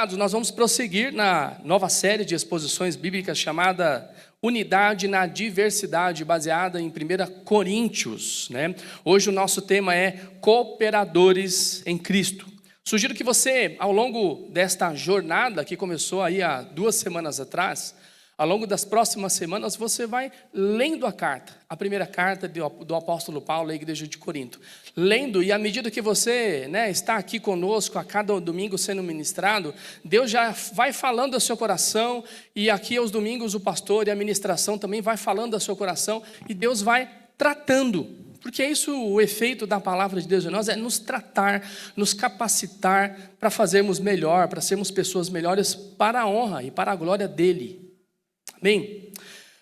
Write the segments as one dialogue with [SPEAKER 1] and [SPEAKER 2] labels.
[SPEAKER 1] amados, nós vamos prosseguir na nova série de exposições bíblicas chamada Unidade na Diversidade, baseada em 1 Coríntios, né? Hoje o nosso tema é Cooperadores em Cristo. Sugiro que você, ao longo desta jornada, que começou aí há 2 semanas atrás, ao longo das próximas semanas, você vai lendo a carta, a primeira carta do apóstolo Paulo à igreja de Corinto. Lendo, e à medida que você está aqui conosco, a cada domingo sendo ministrado, Deus já vai falando ao seu coração, e aqui aos domingos o pastor e a ministração também vai falando ao seu coração, e Deus vai tratando. Porque é isso o efeito da palavra de Deus em nós, é nos tratar, nos capacitar para fazermos melhor, para sermos pessoas melhores para a honra e para a glória dEle. Bem,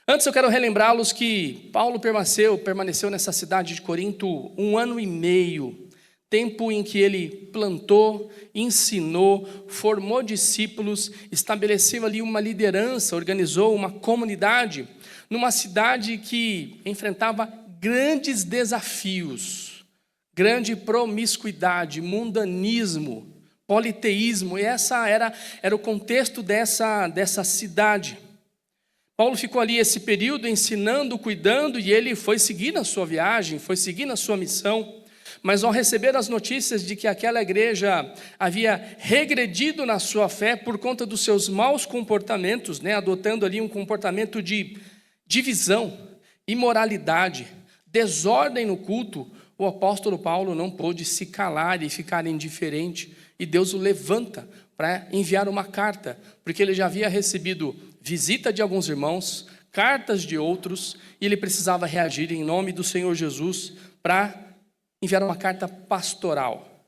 [SPEAKER 1] antes eu quero relembrá-los que Paulo permaneceu nessa cidade de Corinto 1 ano e meio, tempo em que ele plantou, ensinou, formou discípulos, estabeleceu ali uma liderança, organizou uma comunidade, numa cidade que enfrentava grandes desafios, grande promiscuidade, mundanismo, politeísmo, e essa era o contexto dessa cidade. Paulo ficou ali esse período ensinando, cuidando, e ele foi seguir na sua viagem, foi seguir na sua missão. Mas ao receber as notícias de que aquela igreja havia regredido na sua fé por conta dos seus maus comportamentos, adotando ali um comportamento de divisão, imoralidade, desordem no culto, o apóstolo Paulo não pôde se calar e ficar indiferente, e Deus o levanta para enviar uma carta, porque ele já havia recebido visita de alguns irmãos, cartas de outros, e ele precisava reagir em nome do Senhor Jesus para enviar uma carta pastoral.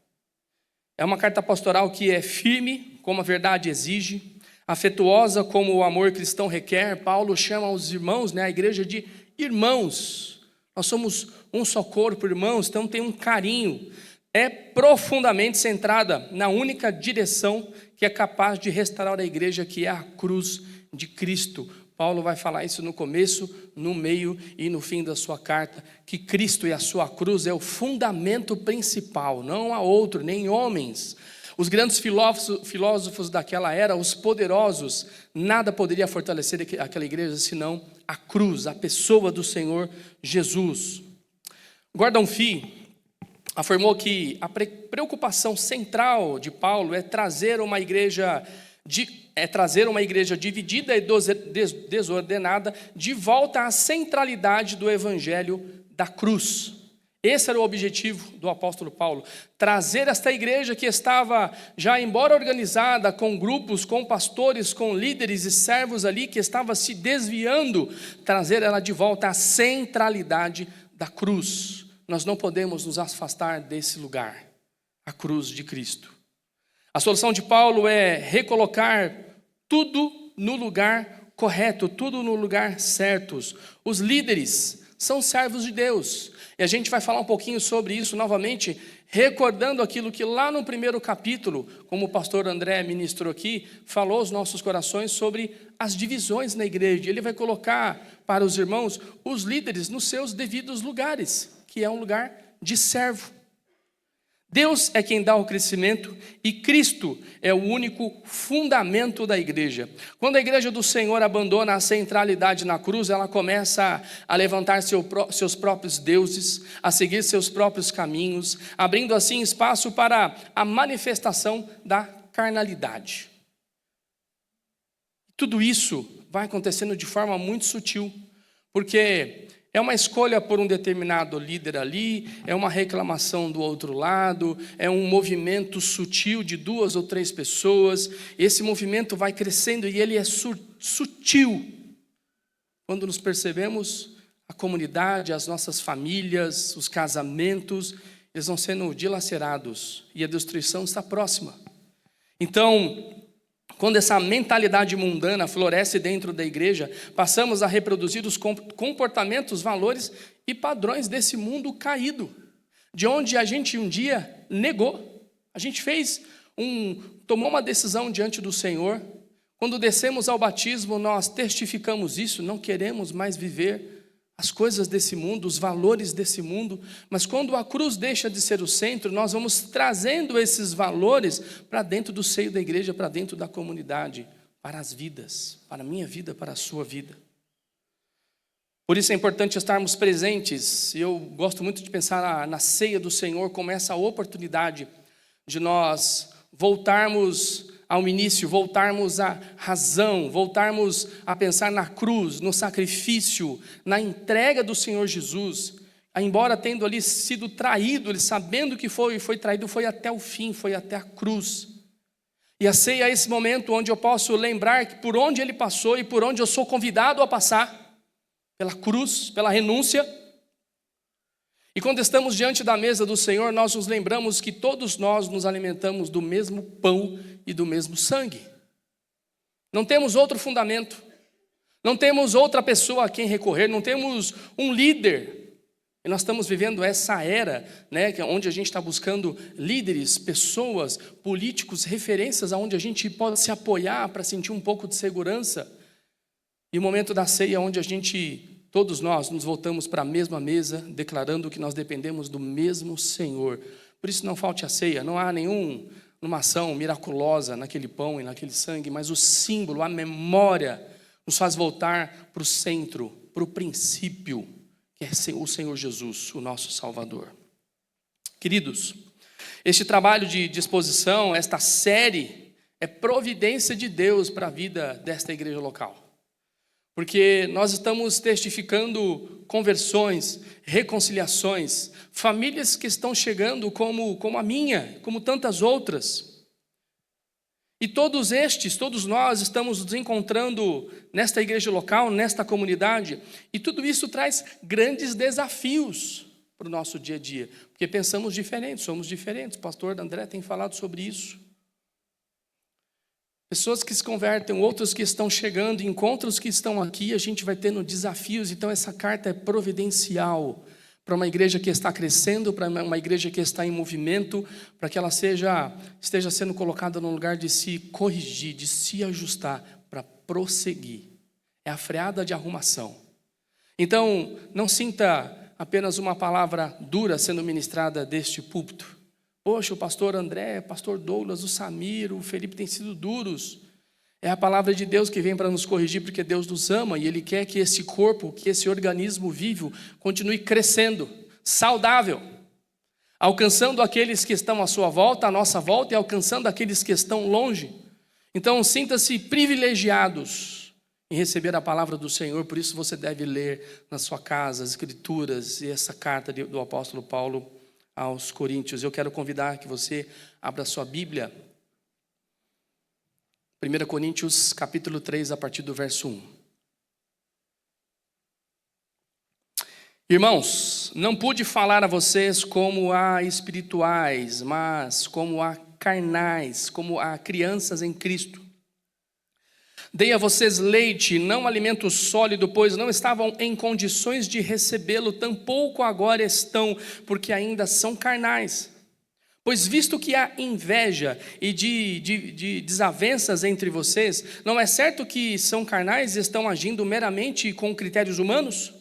[SPEAKER 1] É uma carta pastoral que é firme, como a verdade exige, afetuosa como o amor cristão requer. Paulo chama os irmãos, a igreja de irmãos. Nós somos um só corpo, irmãos, então tem um carinho. É profundamente centrada na única direção que é capaz de restaurar a igreja, que é a cruz de Cristo. Paulo vai falar isso no começo, no meio e no fim da sua carta, que Cristo e a sua cruz é o fundamento principal, não há outro, nem homens. Os grandes filósofos daquela era, os poderosos, nada poderia fortalecer aquela igreja senão a cruz, a pessoa do Senhor Jesus. Gordon Fee afirmou que a preocupação central de Paulo é trazer uma igreja dividida e desordenada de volta à centralidade do evangelho da cruz. Esse era o objetivo do apóstolo Paulo, trazer esta igreja que estava já, embora organizada, com grupos, com pastores, com líderes e servos ali, que estava se desviando, trazer ela de volta à centralidade da cruz. Nós não podemos nos afastar desse lugar, a cruz de Cristo. A solução de Paulo é recolocar tudo no lugar correto, tudo no lugar certo. Os líderes são servos de Deus. E a gente vai falar um pouquinho sobre isso novamente, recordando aquilo que lá no primeiro capítulo, como o pastor André ministrou aqui, falou aos nossos corações sobre as divisões na igreja. Ele vai colocar para os irmãos, os líderes, nos seus devidos lugares, que é um lugar de servo. Deus é quem dá o crescimento e Cristo é o único fundamento da igreja. Quando a igreja do Senhor abandona a centralidade na cruz, ela começa a levantar seus próprios deuses, a seguir seus próprios caminhos, abrindo assim espaço para a manifestação da carnalidade. Tudo isso vai acontecendo de forma muito sutil, porque é uma escolha por um determinado líder ali, é uma reclamação do outro lado, é um movimento sutil de 2 ou 3 pessoas. Esse movimento vai crescendo e ele é sutil. Quando nos percebemos, a comunidade, as nossas famílias, os casamentos, eles vão sendo dilacerados e a destruição está próxima. Então, quando essa mentalidade mundana floresce dentro da igreja, passamos a reproduzir os comportamentos, valores e padrões desse mundo caído, de onde a gente um dia negou. A gente tomou uma decisão diante do Senhor. Quando descemos ao batismo, nós testificamos isso, não queremos mais viver as coisas desse mundo, os valores desse mundo, mas quando a cruz deixa de ser o centro, nós vamos trazendo esses valores para dentro do seio da igreja, para dentro da comunidade, para as vidas, para a minha vida, para a sua vida. Por isso é importante estarmos presentes. Eu gosto muito de pensar na ceia do Senhor como essa oportunidade de nós voltarmos ao início, voltarmos à razão, voltarmos a pensar na cruz, no sacrifício, na entrega do Senhor Jesus. Embora tendo ali sido traído, ele sabendo que foi traído, foi até o fim, foi até a cruz. E a ceia é esse momento onde eu posso lembrar que por onde ele passou e por onde eu sou convidado a passar, pela cruz, pela renúncia. E quando estamos diante da mesa do Senhor, nós nos lembramos que todos nós nos alimentamos do mesmo pão e do mesmo sangue. Não temos outro fundamento, não temos outra pessoa a quem recorrer, não temos um líder. E nós estamos vivendo essa era, onde a gente está buscando líderes, pessoas, políticos, referências aonde a gente pode se apoiar para sentir um pouco de segurança. E o momento da ceia onde todos nós nos voltamos para a mesma mesa, declarando que nós dependemos do mesmo Senhor. Por isso não falte a ceia, não há nenhuma ação miraculosa naquele pão e naquele sangue, mas o símbolo, a memória, nos faz voltar para o centro, para o princípio, que é o Senhor Jesus, o nosso Salvador. Queridos, este trabalho de disposição, esta série, é providência de Deus para a vida desta igreja local. Porque nós estamos testificando conversões, reconciliações, famílias que estão chegando como a minha, como tantas outras. E todos nós estamos nos encontrando nesta igreja local, nesta comunidade, e tudo isso traz grandes desafios para o nosso dia a dia, porque pensamos diferentes, somos diferentes. O pastor André tem falado sobre isso. Pessoas que se convertem, outros que estão chegando, encontros que estão aqui, a gente vai tendo desafios. Então essa carta é providencial para uma igreja que está crescendo, para uma igreja que está em movimento, para que ela esteja sendo colocada no lugar de se corrigir, de se ajustar, para prosseguir. É a freada de arrumação. Então não sinta apenas uma palavra dura sendo ministrada deste púlpito. Poxa, o pastor André, o pastor Douglas, o Samir, o Felipe têm sido duros. É a palavra de Deus que vem para nos corrigir, porque Deus nos ama e Ele quer que esse corpo, que esse organismo vivo, continue crescendo, saudável, alcançando aqueles que estão à sua volta, à nossa volta, e alcançando aqueles que estão longe. Então, sinta-se privilegiados em receber a palavra do Senhor, por isso você deve ler na sua casa as Escrituras e essa carta do apóstolo Paulo aos Coríntios. Eu quero convidar que você abra sua Bíblia, 1 Coríntios capítulo 3, a partir do verso 1. Irmãos, não pude falar a vocês como a espirituais, mas como a carnais, como a crianças em Cristo. Dei a vocês leite, não alimento sólido, pois não estavam em condições de recebê-lo, tampouco agora estão, porque ainda são carnais. Pois visto que há inveja e de desavenças entre vocês, não é certo que são carnais e estão agindo meramente com critérios humanos?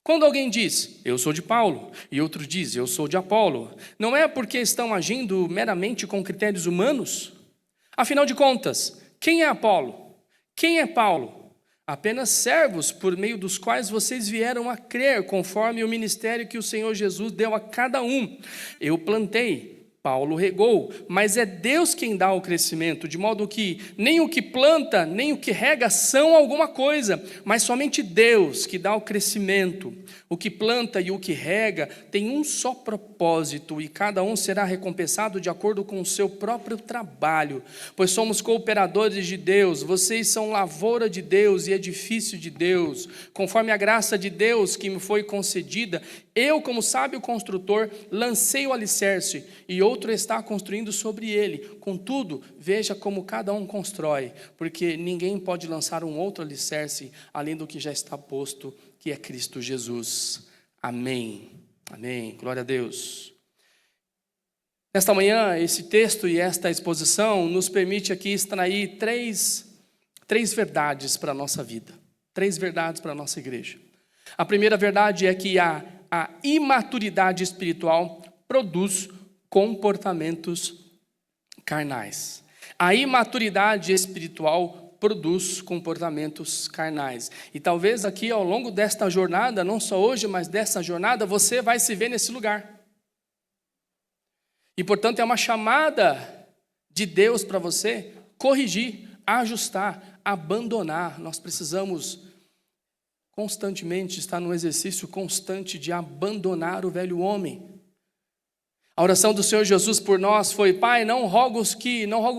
[SPEAKER 1] Quando alguém diz, eu sou de Paulo, e outro diz, eu sou de Apolo, não é porque estão agindo meramente com critérios humanos? Afinal de contas, quem é Apolo? Quem é Paulo? Apenas servos por meio dos quais vocês vieram a crer, conforme o ministério que o Senhor Jesus deu a cada um. Eu plantei, Paulo regou, mas é Deus quem dá o crescimento, de modo que nem o que planta, nem o que rega são alguma coisa, mas somente Deus que dá o crescimento. O que planta e o que rega tem um só propósito, e cada um será recompensado de acordo com o seu próprio trabalho, pois somos cooperadores de Deus, vocês são lavoura de Deus e edifício de Deus, conforme a graça de Deus que me foi concedida. Eu, como sábio construtor, lancei o alicerce, e outro está construindo sobre ele. Contudo, veja como cada um constrói, porque ninguém pode lançar um outro alicerce além do que já está posto, que é Cristo Jesus. Amém. Amém. Glória a Deus. Nesta manhã, esse texto e esta exposição nos permite aqui extrair três verdades para a nossa vida. 3 verdades para a nossa igreja. A primeira verdade é que a imaturidade espiritual produz comportamentos carnais. A imaturidade espiritual produz comportamentos carnais. E talvez aqui ao longo desta jornada, não só hoje, mas dessa jornada, você vai se ver nesse lugar. E portanto é uma chamada de Deus para você corrigir, ajustar, abandonar. Nós precisamos constantemente estar num exercício constante de abandonar o velho homem. A oração do Senhor Jesus por nós foi: Pai, não rogo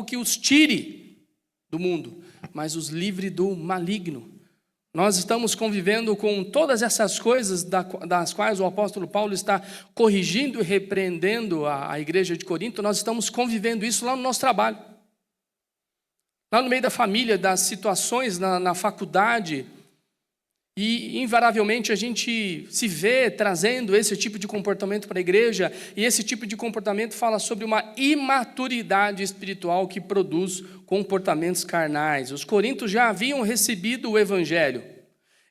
[SPEAKER 1] que os tire do mundo, mas os livre do maligno. Nós estamos convivendo com todas essas coisas das quais o apóstolo Paulo está corrigindo e repreendendo a igreja de Corinto. Nós estamos convivendo isso lá no nosso trabalho, lá no meio da família, das situações na faculdade. E invariavelmente a gente se vê trazendo esse tipo de comportamento para a igreja, e esse tipo de comportamento fala sobre uma imaturidade espiritual que produz comportamentos carnais. Os coríntios já haviam recebido o evangelho,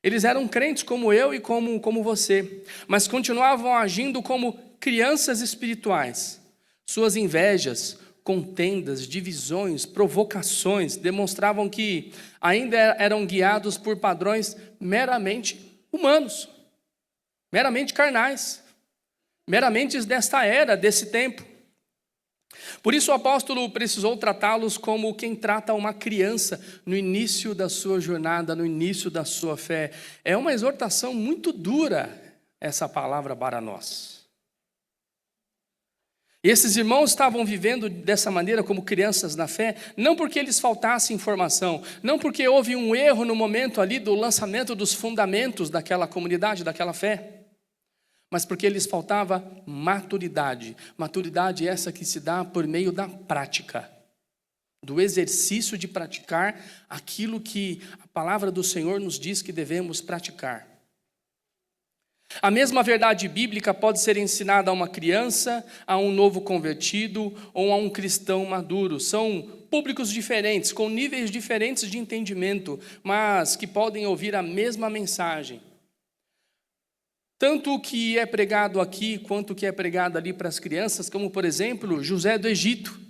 [SPEAKER 1] eles eram crentes como eu e como você, mas continuavam agindo como crianças espirituais. Suas invejas, contendas, divisões, provocações demonstravam que ainda eram guiados por padrões meramente humanos, meramente carnais, meramente desta era, desse tempo. Por isso o apóstolo precisou tratá-los como quem trata uma criança no início da sua jornada, no início da sua fé. É uma exortação muito dura essa palavra para nós. E esses irmãos estavam vivendo dessa maneira como crianças na fé, não porque lhes faltasse informação, não porque houve um erro no momento ali do lançamento dos fundamentos daquela comunidade, daquela fé, mas porque lhes faltava maturidade. Maturidade essa que se dá por meio da prática, do exercício de praticar aquilo que a palavra do Senhor nos diz que devemos praticar. A mesma verdade bíblica pode ser ensinada a uma criança, a um novo convertido ou a um cristão maduro. São públicos diferentes, com níveis diferentes de entendimento, mas que podem ouvir a mesma mensagem. Tanto o que é pregado aqui, quanto o que é pregado ali para as crianças, como por exemplo, José do Egito.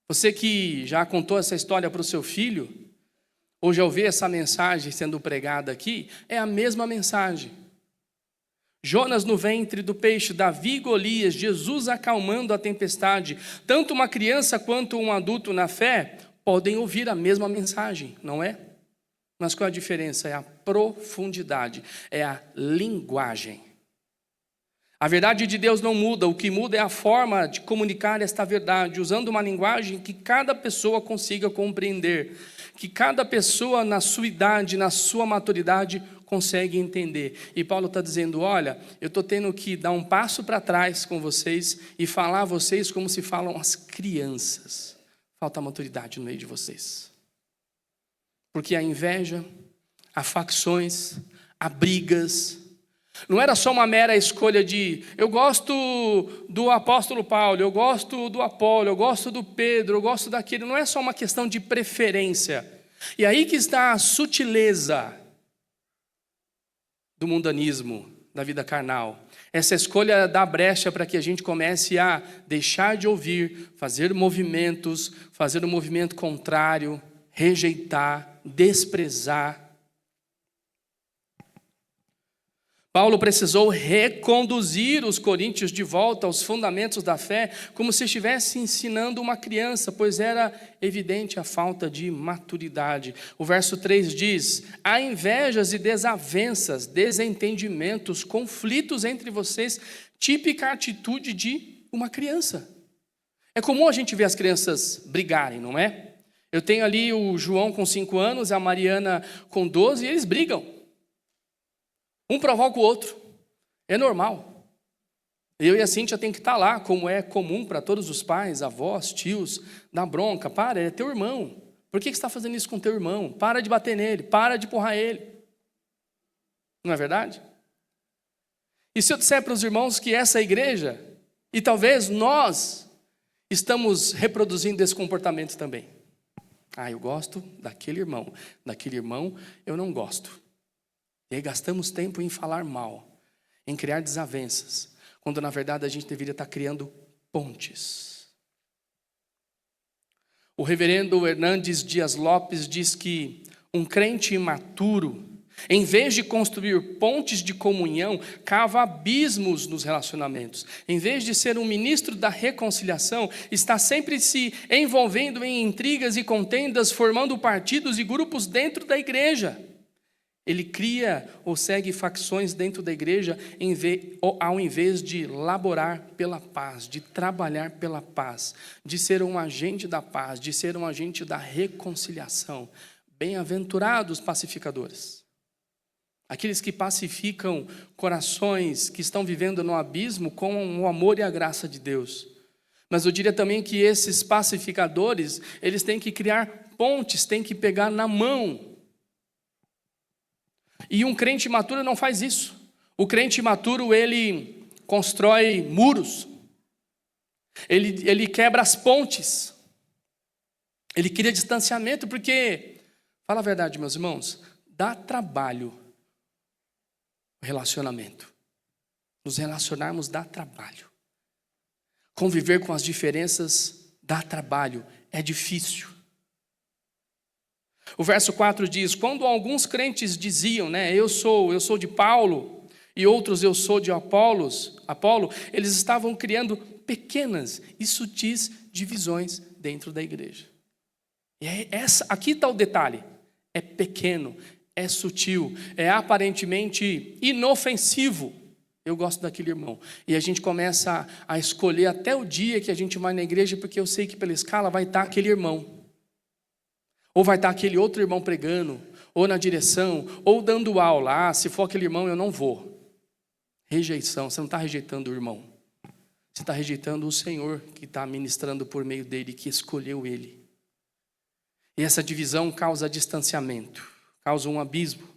[SPEAKER 1] Você que já contou essa história para o seu filho, ou já ouviu essa mensagem sendo pregada aqui, é a mesma mensagem. Jonas no ventre do peixe, Davi e Golias, Jesus acalmando a tempestade. Tanto uma criança quanto um adulto na fé podem ouvir a mesma mensagem, não é? Mas qual a diferença? É a profundidade, é a linguagem. A verdade de Deus não muda, o que muda é a forma de comunicar esta verdade, usando uma linguagem que cada pessoa consiga compreender, que cada pessoa na sua idade, na sua maturidade, consegue entender. E Paulo está dizendo: olha, eu estou tendo que dar um passo para trás com vocês e falar a vocês como se falam as crianças. Falta maturidade no meio de vocês. Porque a inveja, há facções, há brigas. Não era só uma mera escolha de: eu gosto do apóstolo Paulo, eu gosto do Apolo, eu gosto do Pedro, eu gosto daquele. Não é só uma questão de preferência. E aí que está a sutileza do mundanismo, da vida carnal. Essa escolha dá brecha para que a gente comece a deixar de ouvir, fazer movimentos, fazer um movimento contrário, rejeitar, desprezar. Paulo precisou reconduzir os coríntios de volta aos fundamentos da fé, como se estivesse ensinando uma criança, pois era evidente a falta de maturidade. O verso 3 diz: há invejas e desavenças, desentendimentos, conflitos entre vocês, típica atitude de uma criança. É comum a gente ver as crianças brigarem, não é? Eu tenho ali o João com 5 anos, a Mariana com 12, e eles brigam. Um provoca o outro, é normal. Eu e a Cíntia tem que estar lá, como é comum para todos os pais, avós, tios, dar bronca. Para, é teu irmão. Por que você está fazendo isso com teu irmão? Para de bater nele, para de empurrar ele. Não é verdade? E se eu disser para os irmãos que essa igreja, e talvez nós, estamos reproduzindo esse comportamento também. Eu gosto daquele irmão eu não gosto. E aí gastamos tempo em falar mal, em criar desavenças, quando na verdade a gente deveria estar criando pontes. O reverendo Hernandes Dias Lopes diz que um crente imaturo, em vez de construir pontes de comunhão, cava abismos nos relacionamentos. Em vez de ser um ministro da reconciliação, está sempre se envolvendo em intrigas e contendas, formando partidos e grupos dentro da igreja. Ele cria ou segue facções dentro da igreja ao invés de laborar pela paz, de trabalhar pela paz, de ser um agente da paz, de ser um agente da reconciliação. Bem-aventurados pacificadores. Aqueles que pacificam corações que estão vivendo no abismo com o amor e a graça de Deus. Mas eu diria também que esses pacificadores, eles têm que criar pontes, têm que pegar na mão. E um crente imaturo não faz isso. O crente imaturo, ele constrói muros. Ele quebra as pontes. Ele cria distanciamento, porque, fala a verdade, meus irmãos, dá trabalho o relacionamento. Nos relacionarmos dá trabalho. Conviver com as diferenças dá trabalho, é difícil. O verso 4 diz: quando alguns crentes diziam, eu sou de Paulo, e outros eu sou de Apolo, eles estavam criando pequenas e sutis divisões dentro da igreja. E aqui está o detalhe: é pequeno, é sutil, é aparentemente inofensivo. Eu gosto daquele irmão. E a gente começa a escolher até o dia que a gente vai na igreja, porque eu sei que pela escala vai estar aquele irmão. Ou vai estar aquele outro irmão pregando, ou na direção, ou dando aula. Se for aquele irmão, eu não vou. Rejeição. Você não está rejeitando o irmão. Você está rejeitando o Senhor que está ministrando por meio dele, que escolheu ele. E essa divisão causa distanciamento, causa um abismo.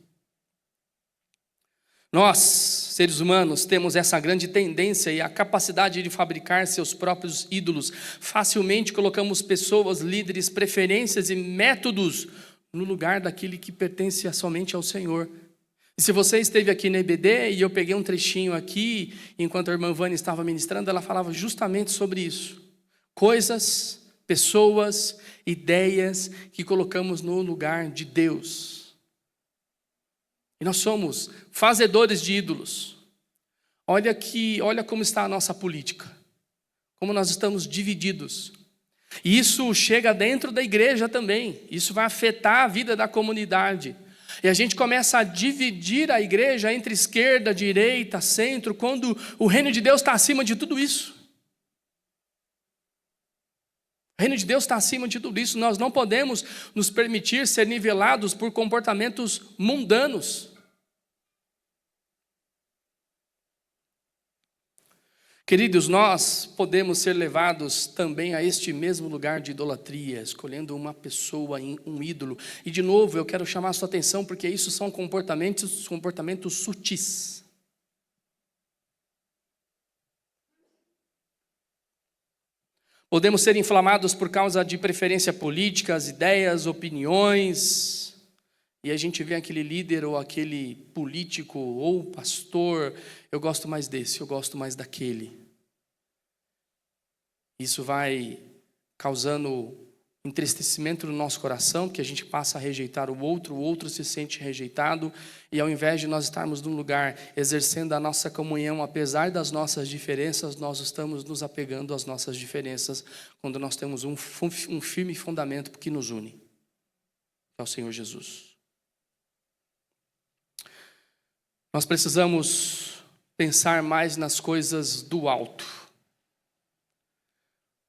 [SPEAKER 1] Nós, seres humanos, temos essa grande tendência e a capacidade de fabricar seus próprios ídolos. Facilmente colocamos pessoas, líderes, preferências e métodos no lugar daquele que pertence somente ao Senhor. E se você esteve aqui na EBD, e eu peguei um trechinho aqui, enquanto a irmã Vânia estava ministrando, ela falava justamente sobre isso. Coisas, pessoas, ideias que colocamos no lugar de Deus. E nós somos fazedores de ídolos. Olha como está a nossa política. Como nós estamos divididos. E isso chega dentro da igreja também. Isso vai afetar a vida da comunidade. E a gente começa a dividir a igreja entre esquerda, direita, centro, quando o reino de Deus está acima de tudo isso. O reino de Deus está acima de tudo isso. Nós não podemos nos permitir ser nivelados por comportamentos mundanos. Queridos, nós podemos ser levados também a este mesmo lugar de idolatria, escolhendo uma pessoa, um ídolo. E de novo, eu quero chamar a sua atenção, porque isso são comportamentos sutis. Podemos ser inflamados por causa de preferência política, ideias, opiniões, e a gente vê aquele líder ou aquele político ou pastor, eu gosto mais desse, eu gosto mais daquele. Isso vai causando entristecimento no nosso coração, porque a gente passa a rejeitar o outro se sente rejeitado, e ao invés de nós estarmos num lugar exercendo a nossa comunhão, apesar das nossas diferenças, nós estamos nos apegando às nossas diferenças, quando nós temos um firme fundamento que nos une, é o Senhor Jesus. Nós precisamos pensar mais nas coisas do alto.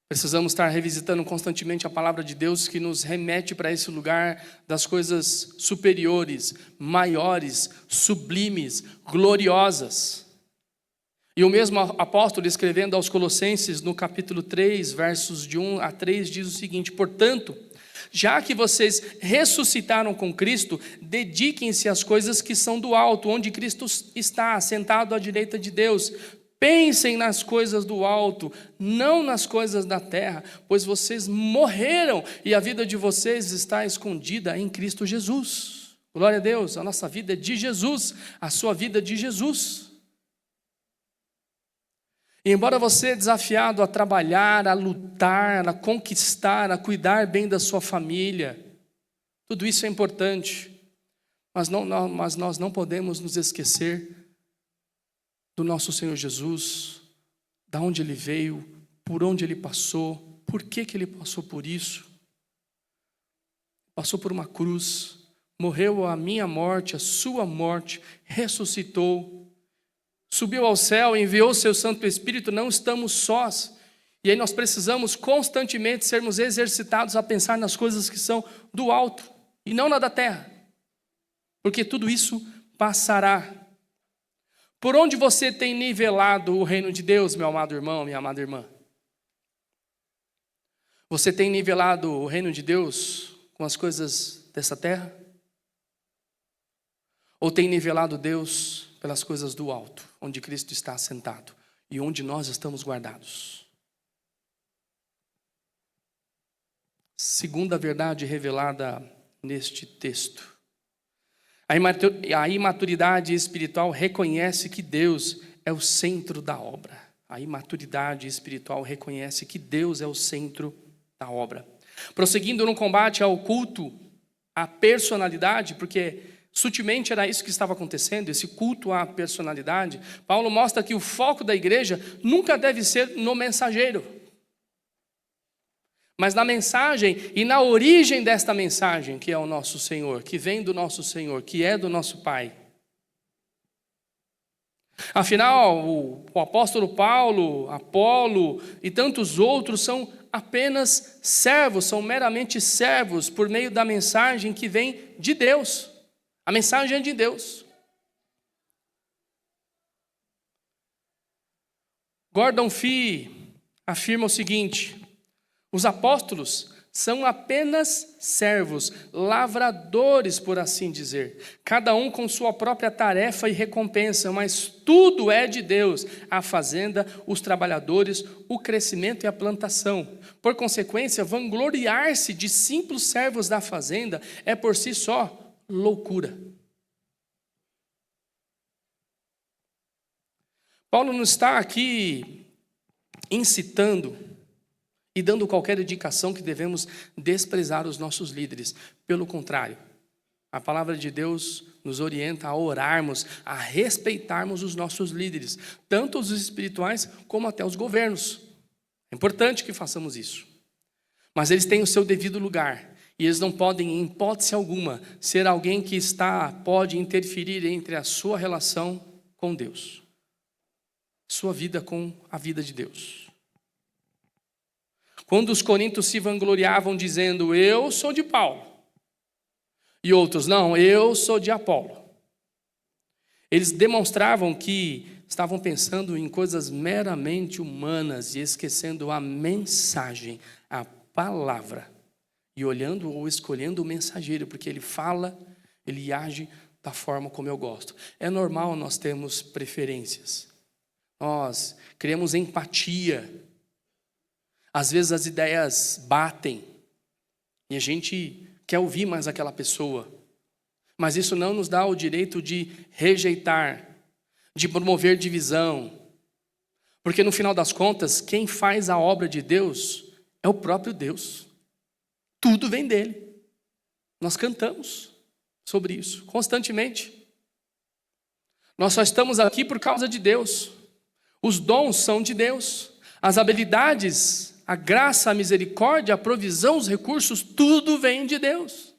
[SPEAKER 1] Precisamos estar revisitando constantemente a palavra de Deus, que nos remete para esse lugar das coisas superiores, maiores, sublimes, gloriosas. E o mesmo apóstolo, escrevendo aos Colossenses, no capítulo 3, versos de 1 a 3, diz o seguinte: portanto, já que vocês ressuscitaram com Cristo, dediquem-se às coisas que são do alto, onde Cristo está, sentado à direita de Deus. Pensem nas coisas do alto, não nas coisas da terra, pois vocês morreram e a vida de vocês está escondida em Cristo Jesus. Glória a Deus, a nossa vida é de Jesus, a sua vida é de Jesus. E embora você é desafiado a trabalhar, a lutar, a conquistar, a cuidar bem da sua família, tudo isso é importante, mas nós não podemos nos esquecer do nosso Senhor Jesus, da onde Ele veio, por onde Ele passou, por que Ele passou por isso. Passou por uma cruz, morreu a minha morte, a sua morte, ressuscitou, subiu ao céu, enviou o seu Santo Espírito, não estamos sós. E aí nós precisamos constantemente sermos exercitados a pensar nas coisas que são do alto e não na da terra, porque tudo isso passará. Por onde você tem nivelado o reino de Deus, meu amado irmão, minha amada irmã? Você tem nivelado o reino de Deus com as coisas dessa terra? Ou tem nivelado Deus pelas coisas do alto, onde Cristo está assentado e onde nós estamos guardados? Segunda verdade revelada neste texto. A imaturidade espiritual reconhece que Deus é o centro da obra. A imaturidade espiritual reconhece que Deus é o centro da obra. Prosseguindo no combate ao culto, à personalidade, porque sutilmente era isso que estava acontecendo, esse culto à personalidade, Paulo mostra que o foco da igreja nunca deve ser no mensageiro, mas na mensagem e na origem desta mensagem, que é o nosso Senhor, que vem do nosso Senhor, que é do nosso Pai. Afinal, o apóstolo Paulo, Apolo e tantos outros são apenas servos, são meramente servos por meio da mensagem que vem de Deus. A mensagem é de Deus. Gordon Fee afirma o seguinte: os apóstolos são apenas servos, lavradores, por assim dizer, cada um com sua própria tarefa e recompensa, mas tudo é de Deus, a fazenda, os trabalhadores, o crescimento e a plantação. Por consequência, vangloriar-se de simples servos da fazenda é por si só loucura. Paulo não está aqui incitando e dando qualquer indicação que devemos desprezar os nossos líderes. Pelo contrário, a palavra de Deus nos orienta a orarmos, a respeitarmos os nossos líderes, tanto os espirituais como até os governos. É importante que façamos isso. Mas eles têm o seu devido lugar, e eles não podem, em hipótese alguma, ser alguém que pode interferir entre a sua relação com Deus, sua vida com a vida de Deus. Quando os coríntios se vangloriavam dizendo, eu sou de Paulo, e outros, não, eu sou de Apolo, eles demonstravam que estavam pensando em coisas meramente humanas e esquecendo a mensagem, a palavra, e olhando ou escolhendo o mensageiro, porque ele fala, ele age da forma como eu gosto. É normal nós termos preferências, nós criamos empatia. Às vezes as ideias batem e a gente quer ouvir mais aquela pessoa. Mas isso não nos dá o direito de rejeitar, de promover divisão. Porque no final das contas, quem faz a obra de Deus é o próprio Deus. Tudo vem dele. Nós cantamos sobre isso constantemente. Nós só estamos aqui por causa de Deus. Os dons são de Deus. As habilidades, a graça, a misericórdia, a provisão, os recursos, tudo vem de Deus.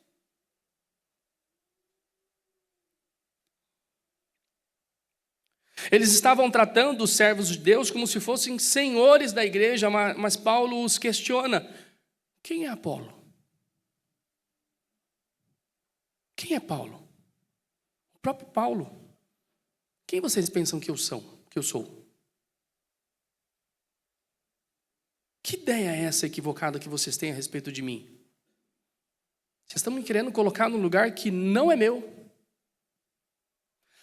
[SPEAKER 1] Eles estavam tratando os servos de Deus como se fossem senhores da igreja, mas Paulo os questiona. Quem é Apolo? Quem é Paulo? O próprio Paulo. Quem vocês pensam que eu sou? Que ideia é essa equivocada que vocês têm a respeito de mim? Vocês estão me querendo colocar num lugar que não é meu.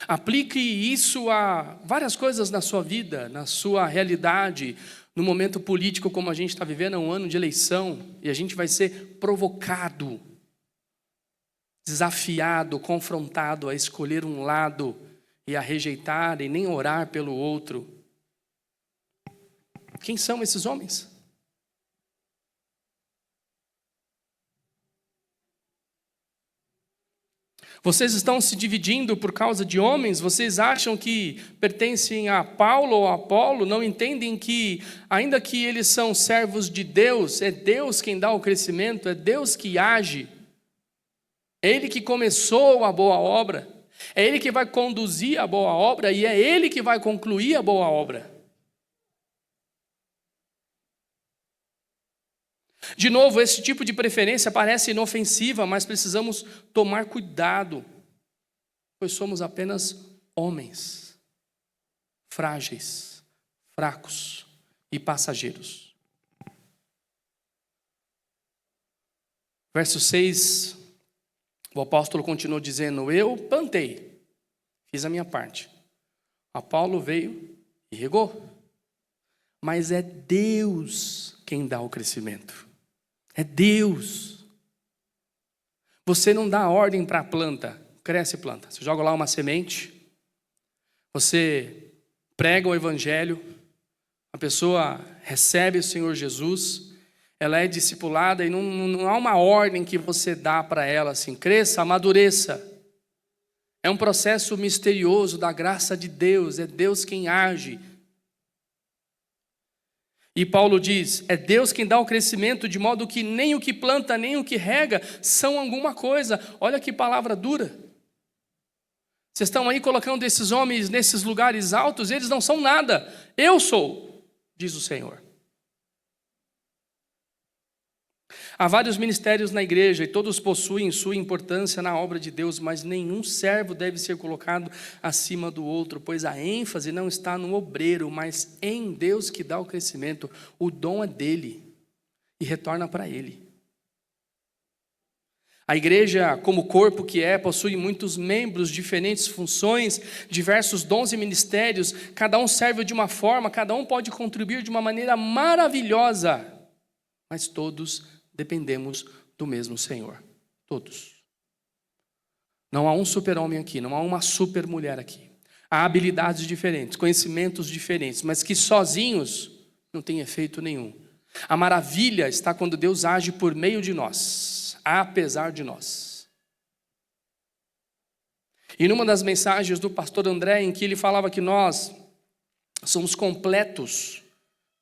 [SPEAKER 1] Aplique isso a várias coisas na sua vida, na sua realidade, no momento político como a gente está vivendo, é um ano de eleição, e a gente vai ser provocado desafiado, confrontado a escolher um lado e a rejeitar e nem orar pelo outro. Quem são esses homens? Vocês estão se dividindo por causa de homens? Vocês acham que pertencem a Paulo ou a Apolo? Não entendem que, ainda que eles são servos de Deus, é Deus quem dá o crescimento, é Deus que age. É Ele que começou a boa obra, é Ele que vai conduzir a boa obra e é Ele que vai concluir a boa obra. De novo, esse tipo de preferência parece inofensiva, mas precisamos tomar cuidado, pois somos apenas homens, frágeis, fracos e passageiros. Verso 6, o apóstolo continuou dizendo: eu plantei, fiz a minha parte. Apolo veio e regou, mas é Deus quem dá o crescimento. É Deus. Você não dá ordem para a planta, cresce planta. Você joga lá uma semente, você prega o evangelho, a pessoa recebe o Senhor Jesus, ela é discipulada e não há uma ordem que você dá para ela assim, cresça, amadureça. É um processo misterioso da graça de Deus, é Deus quem age. E Paulo diz, é Deus quem dá o crescimento, de modo que nem o que planta, nem o que rega são alguma coisa. Olha que palavra dura. Vocês estão aí colocando esses homens nesses lugares altos, eles não são nada. Eu sou, diz o Senhor. Há vários ministérios na igreja e todos possuem sua importância na obra de Deus, mas nenhum servo deve ser colocado acima do outro, pois a ênfase não está no obreiro, mas em Deus que dá o crescimento. O dom é dele e retorna para ele. A igreja, como corpo que é, possui muitos membros, diferentes funções, diversos dons e ministérios, cada um serve de uma forma, cada um pode contribuir de uma maneira maravilhosa, mas todos dependemos do mesmo Senhor, todos. Não há um super-homem aqui, não há uma super-mulher aqui. Há habilidades diferentes, conhecimentos diferentes, mas que sozinhos não tem efeito nenhum. A maravilha está quando Deus age por meio de nós, apesar de nós. E numa das mensagens do pastor André, em que ele falava que nós somos completos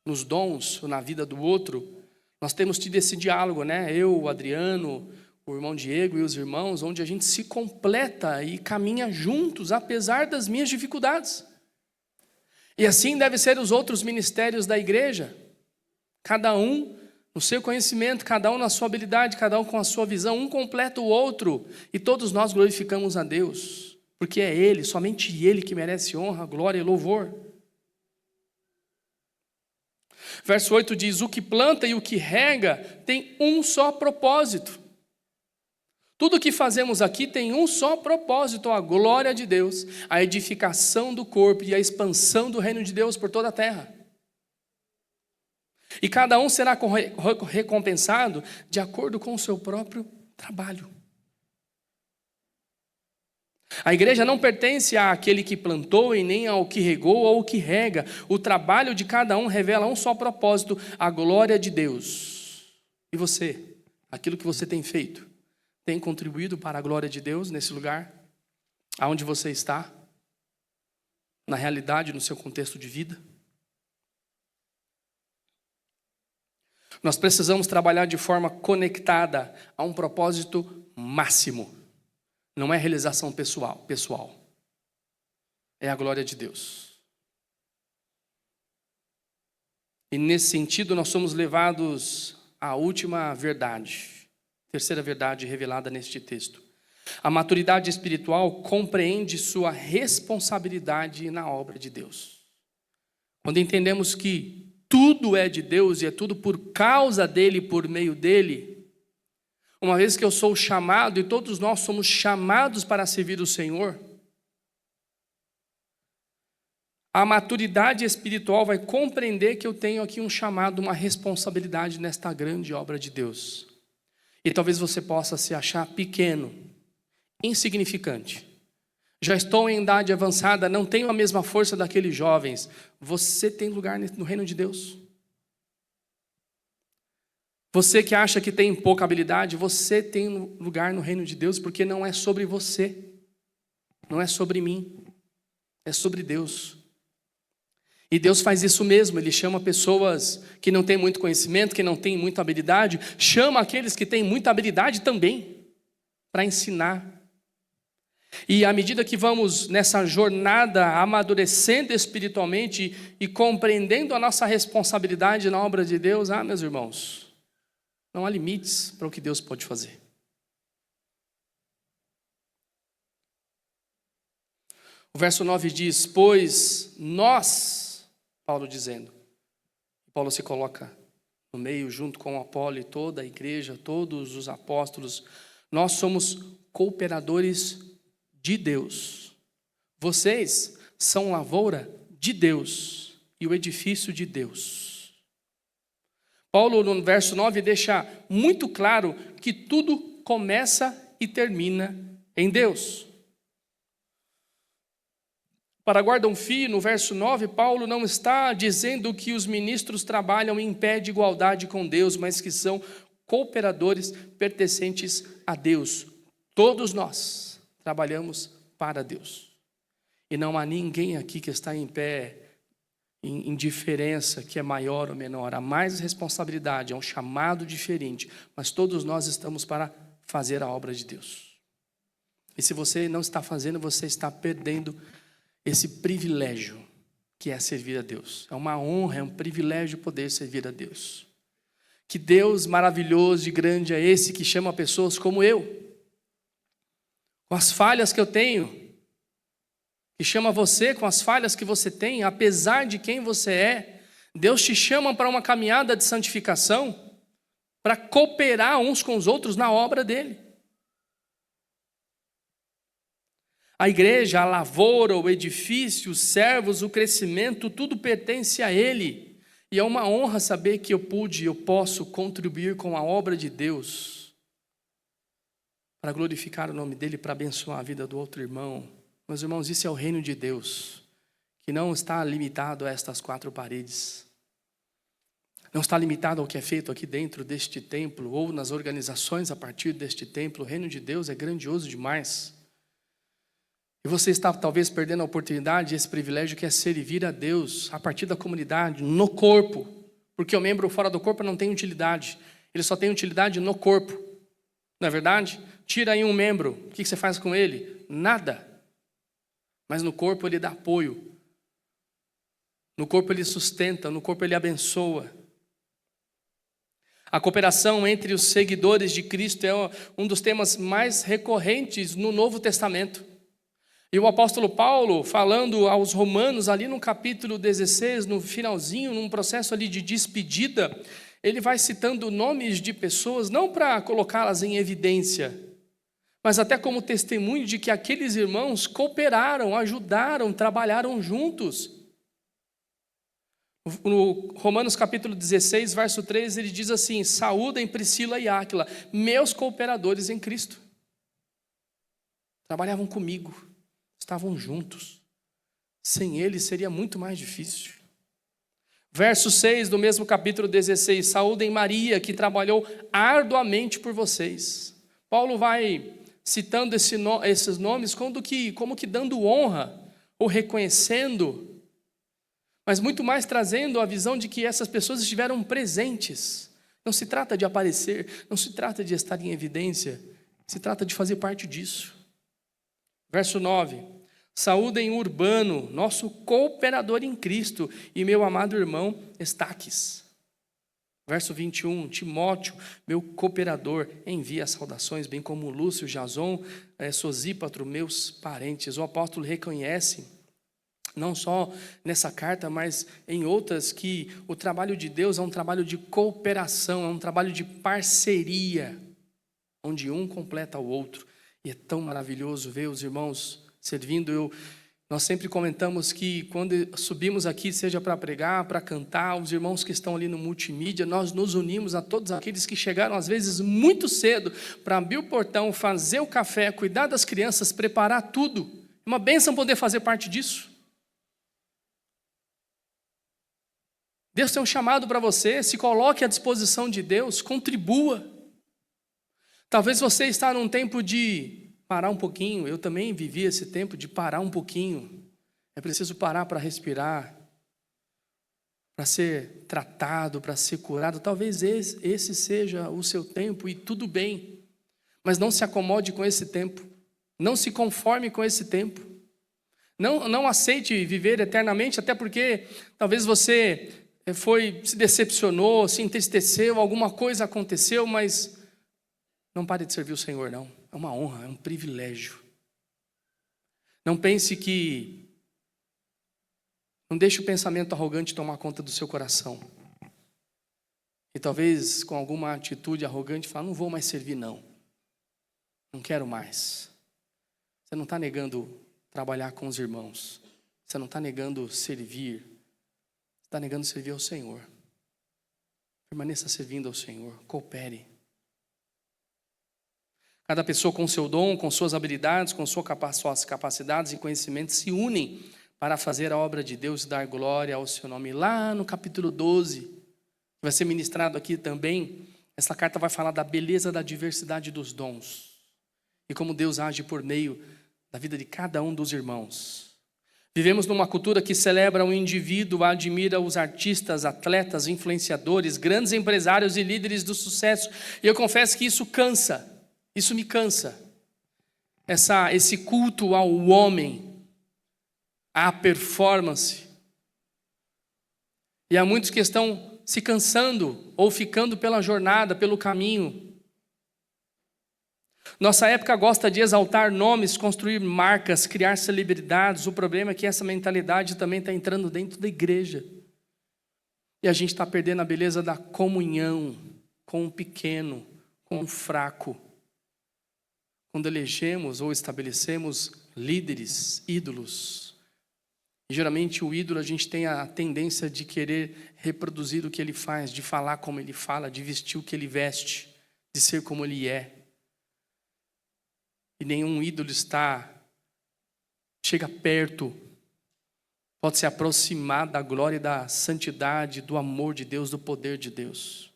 [SPEAKER 1] nos dons, na vida do outro, nós temos tido esse diálogo, né? Eu, o Adriano, o irmão Diego e os irmãos, onde a gente se completa e caminha juntos, apesar das minhas dificuldades. E assim deve ser os outros ministérios da igreja. Cada um no seu conhecimento, cada um na sua habilidade, cada um com a sua visão, um completa o outro. E todos nós glorificamos a Deus, porque é Ele, somente Ele que merece honra, glória e louvor. Verso 8 diz, o que planta e o que rega tem um só propósito. Tudo o que fazemos aqui tem um só propósito, a glória de Deus, a edificação do corpo e a expansão do reino de Deus por toda a terra. E cada um será recompensado de acordo com o seu próprio trabalho. A igreja não pertence àquele que plantou e nem ao que regou ou ao que rega. O trabalho de cada um revela um só propósito, a glória de Deus. E você, aquilo que você tem feito, tem contribuído para a glória de Deus nesse lugar? Aonde você está? Na realidade, no seu contexto de vida? Nós precisamos trabalhar de forma conectada a um propósito máximo. Não é realização pessoal. É a glória de Deus. E nesse sentido nós somos levados à última verdade, terceira verdade revelada neste texto. A maturidade espiritual compreende sua responsabilidade na obra de Deus. Quando entendemos que tudo é de Deus e é tudo por causa dele, por meio dele, uma vez que eu sou chamado, e todos nós somos chamados para servir o Senhor, a maturidade espiritual vai compreender que eu tenho aqui um chamado, uma responsabilidade nesta grande obra de Deus. E talvez você possa se achar pequeno, insignificante. Já estou em idade avançada, não tenho a mesma força daqueles jovens. Você tem lugar no reino de Deus. Você que acha que tem pouca habilidade, você tem lugar no reino de Deus, porque não é sobre você, não é sobre mim, é sobre Deus. E Deus faz isso mesmo, Ele chama pessoas que não têm muito conhecimento, que não têm muita habilidade, chama aqueles que têm muita habilidade também, para ensinar. E à medida que vamos nessa jornada amadurecendo espiritualmente e compreendendo a nossa responsabilidade na obra de Deus, meus irmãos, não há limites para o que Deus pode fazer. O verso 9 diz, pois nós, Paulo dizendo, Paulo se coloca no meio junto com o Apolo e toda a igreja, todos os apóstolos, nós somos cooperadores de Deus. Vocês são lavoura de Deus e o edifício de Deus. Paulo no verso 9 deixa muito claro que tudo começa e termina em Deus. Para guardar um fio, no verso 9, Paulo não está dizendo que os ministros trabalham em pé de igualdade com Deus, mas que são cooperadores pertencentes a Deus. Todos nós trabalhamos para Deus. E não há ninguém aqui que está em pé, em diferença, que é maior ou menor. Há mais responsabilidade, é um chamado diferente, mas todos nós estamos para fazer a obra de Deus. E se você não está fazendo, você está perdendo esse privilégio que é servir a Deus. É uma honra, é um privilégio poder servir a Deus. Que Deus maravilhoso e grande é esse que chama pessoas como eu, com as falhas que eu tenho, que chama você com as falhas que você tem, apesar de quem você é. Deus te chama para uma caminhada de santificação, para cooperar uns com os outros na obra dele. A igreja, a lavoura, o edifício, os servos, o crescimento, tudo pertence a Ele. E é uma honra saber que eu posso contribuir com a obra de Deus, para glorificar o nome dEle, para abençoar a vida do outro irmão. Meus irmãos, isso é o reino de Deus, que não está limitado a estas 4 paredes. Não está limitado ao que é feito aqui dentro deste templo, ou nas organizações a partir deste templo. O reino de Deus é grandioso demais. E você está talvez perdendo a oportunidade, esse privilégio que é servir a Deus a partir da comunidade, no corpo. Porque o membro fora do corpo não tem utilidade. Ele só tem utilidade no corpo. Não é verdade? Tira aí um membro, o que você faz com ele? Nada. Mas no corpo ele dá apoio. No corpo ele sustenta, no corpo ele abençoa. A cooperação entre os seguidores de Cristo é um dos temas mais recorrentes no Novo Testamento. E o apóstolo Paulo, falando aos romanos, ali no capítulo 16, no finalzinho, num processo ali de despedida, ele vai citando nomes de pessoas, não para colocá-las em evidência, mas até como testemunho de que aqueles irmãos cooperaram, ajudaram, trabalharam juntos. No Romanos capítulo 16, verso 3, ele diz assim, saúdem Priscila e Áquila, meus cooperadores em Cristo. Trabalhavam comigo. Estavam juntos. Sem eles seria muito mais difícil. Verso 6 do mesmo capítulo 16. Saúdem Maria, que trabalhou arduamente por vocês. Paulo vai citando esses nomes como que dando honra ou reconhecendo, mas muito mais trazendo a visão de que essas pessoas estiveram presentes. Não se trata de aparecer, não se trata de estar em evidência, se trata de fazer parte disso. Verso 9, saúdem Urbano, nosso cooperador em Cristo, e meu amado irmão Estaques. Verso 21, Timóteo, meu cooperador, envia saudações, bem como Lúcio, Jason, Sosípatro, meus parentes. O apóstolo reconhece, não só nessa carta, mas em outras, que o trabalho de Deus é um trabalho de cooperação, é um trabalho de parceria, onde um completa o outro. E é tão maravilhoso ver os irmãos servindo. Eu Nós sempre comentamos que quando subimos aqui, seja para pregar, para cantar, os irmãos que estão ali no multimídia, nós nos unimos a todos aqueles que chegaram às vezes muito cedo para abrir o portão, fazer o café, cuidar das crianças, preparar tudo. É uma bênção poder fazer parte disso. Deus tem um chamado para você, se coloque à disposição de Deus, contribua. Talvez você está num tempo de parar um pouquinho, eu também vivi esse tempo de parar um pouquinho. É preciso parar para respirar, para ser tratado, para ser curado. Talvez esse seja o seu tempo e tudo bem. Mas não se acomode com esse tempo, não se conforme com esse tempo. Não aceite viver eternamente, até porque talvez você se decepcionou, se entristeceu, alguma coisa aconteceu, mas não pare de servir o Senhor, não. É uma honra, é um privilégio. Não pense que... Não deixe o pensamento arrogante tomar conta do seu coração. E talvez com alguma atitude arrogante fale, não vou mais servir não. Não quero mais. Você não está negando trabalhar com os irmãos. Você não está negando servir. Você está negando servir ao Senhor. Permaneça servindo ao Senhor. Coopere. Cada pessoa com seu dom, com suas habilidades, com suas capacidades e conhecimentos se unem para fazer a obra de Deus e dar glória ao seu nome. Lá no capítulo 12, que vai ser ministrado aqui também, essa carta vai falar da beleza da diversidade dos dons e como Deus age por meio da vida de cada um dos irmãos. Vivemos numa cultura que celebra o indivíduo, admira os artistas, atletas, influenciadores, grandes empresários e líderes do sucesso. E eu confesso que isso cansa. Isso me cansa, esse culto ao homem, à performance. E há muitos que estão se cansando ou ficando pela jornada, pelo caminho. Nossa época gosta de exaltar nomes, construir marcas, criar celebridades. O problema é que essa mentalidade também está entrando dentro da igreja. E a gente está perdendo a beleza da comunhão com o pequeno, com o fraco. Quando elegemos ou estabelecemos líderes, ídolos, e geralmente o ídolo a gente tem a tendência de querer reproduzir o que ele faz, de falar como ele fala, de vestir o que ele veste, de ser como ele é. E nenhum ídolo chega perto, pode se aproximar da glória e da santidade, do amor de Deus, do poder de Deus.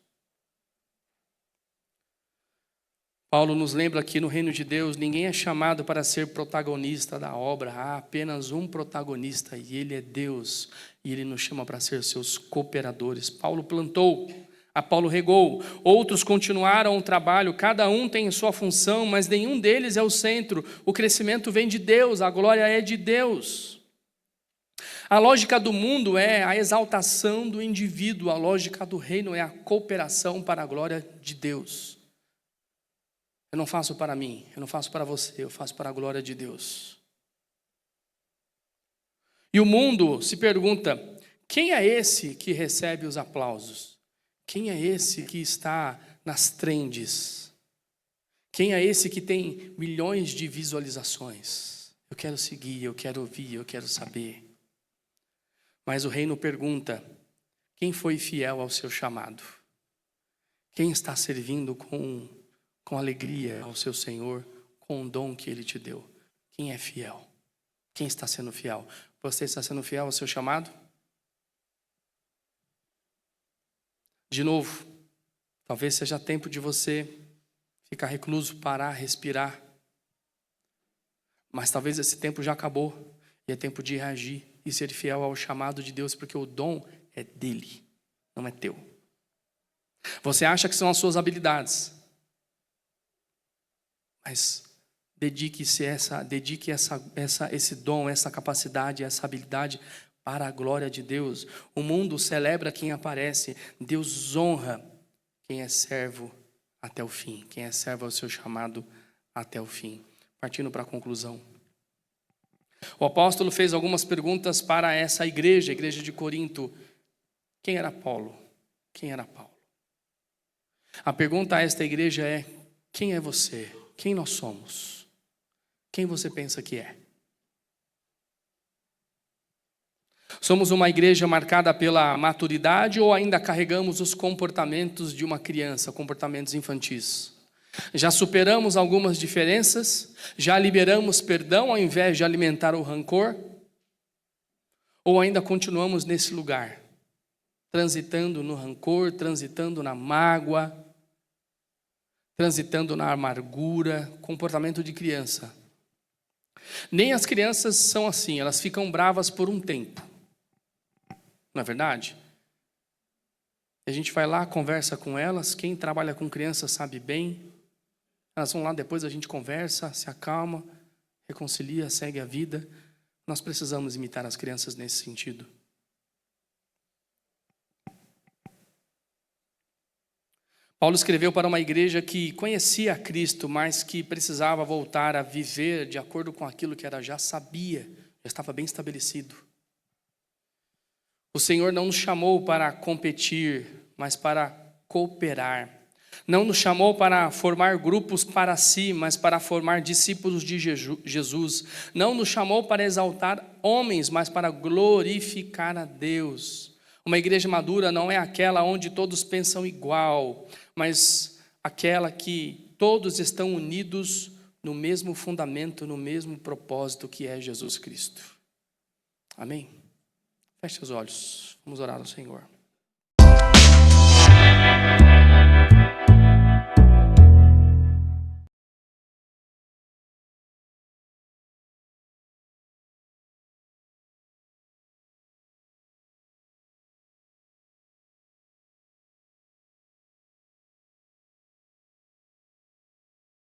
[SPEAKER 1] Paulo nos lembra que no reino de Deus ninguém é chamado para ser protagonista da obra. Há apenas um protagonista e ele é Deus. E ele nos chama para ser seus cooperadores. Paulo plantou, Apolo regou, outros continuaram o trabalho. Cada um tem sua função, mas nenhum deles é o centro. O crescimento vem de Deus, a glória é de Deus. A lógica do mundo é a exaltação do indivíduo. A lógica do reino é a cooperação para a glória de Deus. Eu não faço para mim, eu não faço para você, eu faço para a glória de Deus. E o mundo se pergunta, quem é esse que recebe os aplausos? Quem é esse que está nas trends? Quem é esse que tem milhões de visualizações? Eu quero seguir, eu quero ouvir, eu quero saber. Mas o reino pergunta, quem foi fiel ao seu chamado? Quem está servindo com alegria ao seu Senhor, com o dom que Ele te deu? Quem é fiel? Quem está sendo fiel? Você está sendo fiel ao seu chamado? De novo, talvez seja tempo de você ficar recluso, parar, respirar. Mas talvez esse tempo já acabou e é tempo de reagir e ser fiel ao chamado de Deus, porque o dom é dele, não é teu. Você acha que são as suas habilidades, mas dedique esse dom, essa capacidade, essa habilidade para a glória de Deus. O mundo celebra quem aparece. Deus honra quem é servo até o fim. Quem é servo ao seu chamado até o fim. Partindo para a conclusão. O apóstolo fez algumas perguntas para essa igreja, a igreja de Corinto. Quem era Paulo? Quem era Paulo? A pergunta a esta igreja é, quem é você? Quem nós somos? Quem você pensa que é? Somos uma igreja marcada pela maturidade ou ainda carregamos os comportamentos de uma criança, comportamentos infantis? Já superamos algumas diferenças? Já liberamos perdão ao invés de alimentar o rancor? Ou ainda continuamos nesse lugar, transitando no rancor, transitando na mágoa, transitando na amargura, comportamento de criança? Nem as crianças são assim, elas ficam bravas por um tempo. Não é verdade? A gente vai lá, conversa com elas, quem trabalha com criança sabe bem. Elas vão lá, depois a gente conversa, se acalma, reconcilia, segue a vida. Nós precisamos imitar as crianças nesse sentido. Paulo escreveu para uma igreja que conhecia a Cristo, mas que precisava voltar a viver de acordo com aquilo que ela já sabia, já estava bem estabelecido. O Senhor não nos chamou para competir, mas para cooperar. Não nos chamou para formar grupos para si, mas para formar discípulos de Jesus. Não nos chamou para exaltar homens, mas para glorificar a Deus. Uma igreja madura não é aquela onde todos pensam igual, mas aquela que todos estão unidos no mesmo fundamento, no mesmo propósito que é Jesus Cristo. Amém? Feche os olhos, vamos orar ao Senhor.